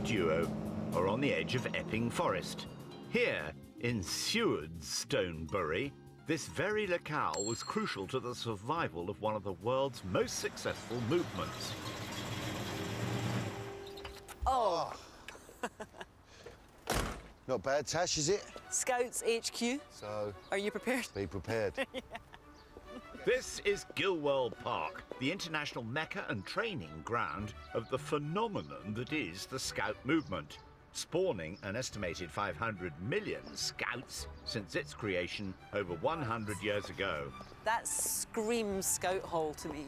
duo are on the edge of Epping Forest. Here, in Seward's Stonebury, this very locale was crucial to the survival of one of the world's most successful movements. Oh! Not bad, Tash, is it? Scouts HQ. So... Are you prepared? Be prepared. Yeah. This is Gilwell Park, the international mecca and training ground of the phenomenon that is the Scout movement, spawning an estimated 500 million Scouts since its creation over 100 years ago. That screams Scout Hall to me.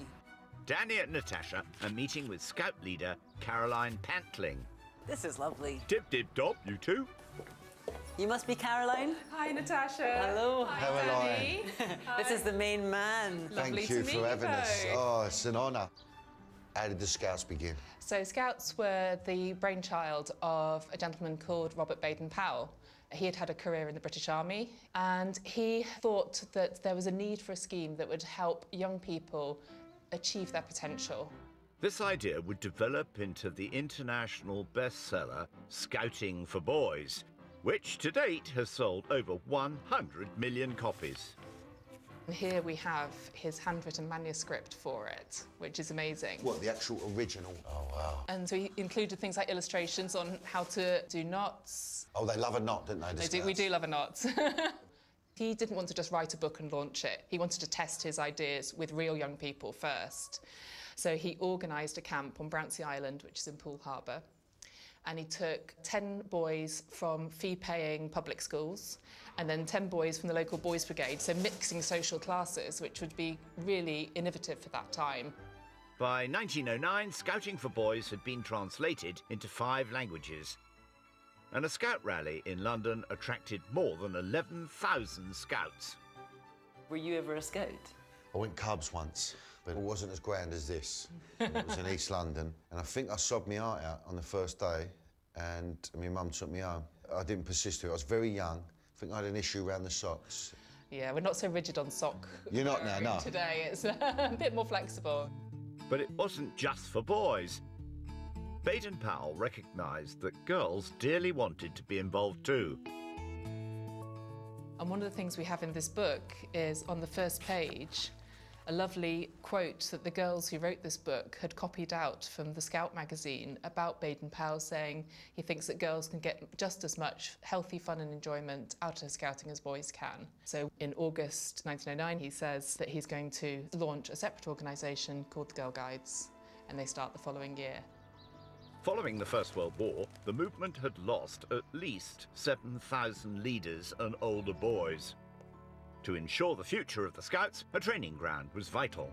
Danny and Natasha are meeting with Scout leader Caroline Pantling. This is lovely. Dib-dib-dob, you two. You must be Caroline. Hi, Natasha. Hello. Hi, How Danny. This is the main man. Lovely Thank you to meet for having us. both. Oh, it's an honour. How did the Scouts begin? So Scouts were the brainchild of a gentleman called Robert Baden-Powell. He had had a career in the British Army, and he thought that there was a need for a scheme that would help young people achieve their potential. This idea would develop into the international bestseller Scouting for Boys, which to date has sold over 100 million copies. And here we have his handwritten manuscript for it, which is amazing. What, the actual original? Oh, wow. And so he included things like illustrations on how to do knots. Oh, they love a knot, don't they, the Scouts? We do love a knot. He didn't want to just write a book and launch it. He wanted to test his ideas with real young people first. So he organised a camp on Brantesy Island, which is in Poole Harbour. And he took 10 boys from fee-paying public schools and then 10 boys from the local boys' brigade, so mixing social classes, which would be really innovative for that time. By 1909, Scouting for Boys had been translated into 5 languages. And a Scout rally in London attracted more than 11,000 Scouts. Were you ever a Scout? I went Cubs once, but it wasn't as grand as this. It was in East London, and I think I sobbed my heart out on the first day, and my mum took me home. I didn't persist to it. I was very young. I think I had an issue around the socks. Yeah, we're not so rigid on sock. You're not now, no. Today it's a bit more flexible. But it wasn't just for boys. Baden-Powell recognised that girls dearly wanted to be involved too. And one of the things we have in this book is on the first page a lovely quote that the girls who wrote this book had copied out from the Scout magazine about Baden-Powell, saying he thinks that girls can get just as much healthy fun and enjoyment out of scouting as boys can. So in August 1909 he says that he's going to launch a separate organisation called the Girl Guides, and they start the following year. Following the First World War, the movement had lost at least 7,000 leaders and older boys. To ensure the future of the Scouts, a training ground was vital.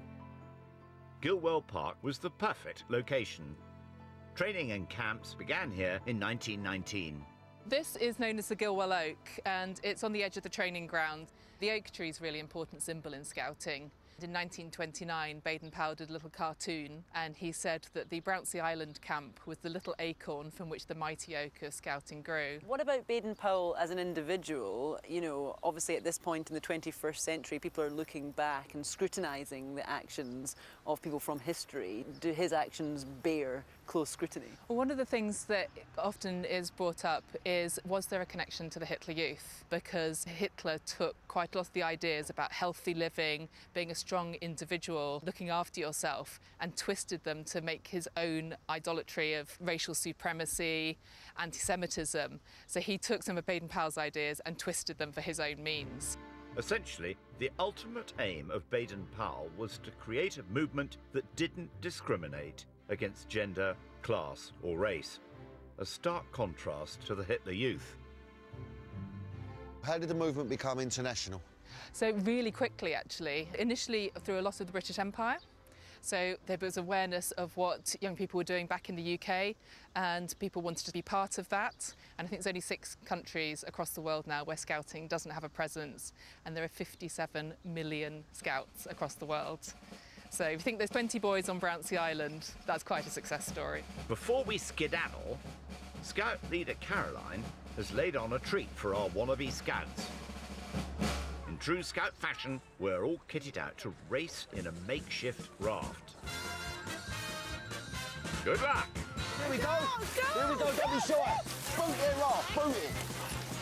Gilwell Park was the perfect location. Training and camps began here in 1919. This is known as the Gilwell Oak, and it's on the edge of the training ground. The oak tree is a really important symbol in scouting. In 1929, Baden-Powell did a little cartoon, and he said that the Brantesy Island camp was the little acorn from which the mighty oak of scouting grew. What about Baden-Powell as an individual? You know, obviously at this point in the 21st century, people are looking back and scrutinising the actions of people from history. Do his actions bear close scrutiny? Well, one of the things that often is brought up is, was there a connection to the Hitler Youth? Because Hitler took quite a lot of the ideas about healthy living, being a strong individual, looking after yourself, and twisted them to make his own idolatry of racial supremacy, anti-Semitism. So he took some of Baden-Powell's ideas and twisted them for his own means. Essentially, the ultimate aim of Baden-Powell was to create a movement that didn't discriminate against gender, class or race, a stark contrast to the Hitler Youth. How did the movement become international? So really quickly, actually. Initially through a lot of the British Empire. So there was awareness of what young people were doing back in the UK, and people wanted to be part of that. And I think there's only 6 countries across the world now where scouting doesn't have a presence, and there are 57 million scouts across the world. So if you think there's 20 boys on Brantesy Island, that's quite a success story. Before we skedaddle, Scout leader Caroline has laid on a treat for our wannabe Scouts. In true Scout fashion, we're all kitted out to race in a makeshift raft. Good luck! Here we go. Here we go, don't be shy. Boot it, Ralph, boot it.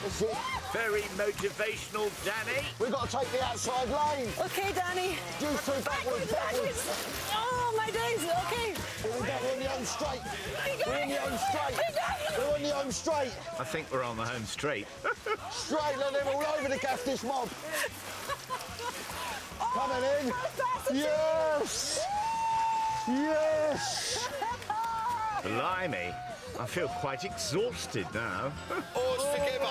That's it. Very motivational, Danny. We've got to take the outside lane. Okay, Danny. You two backwards, backwards. Oh, my days. Okay. Here we go, we're on the home straight. We're on the home straight. We're on the home straight. I think we're on the home straight. Straight, let them all over the gaff, this mob. Coming in. Yes! Yes! Blimey, I feel quite exhausted now. All together.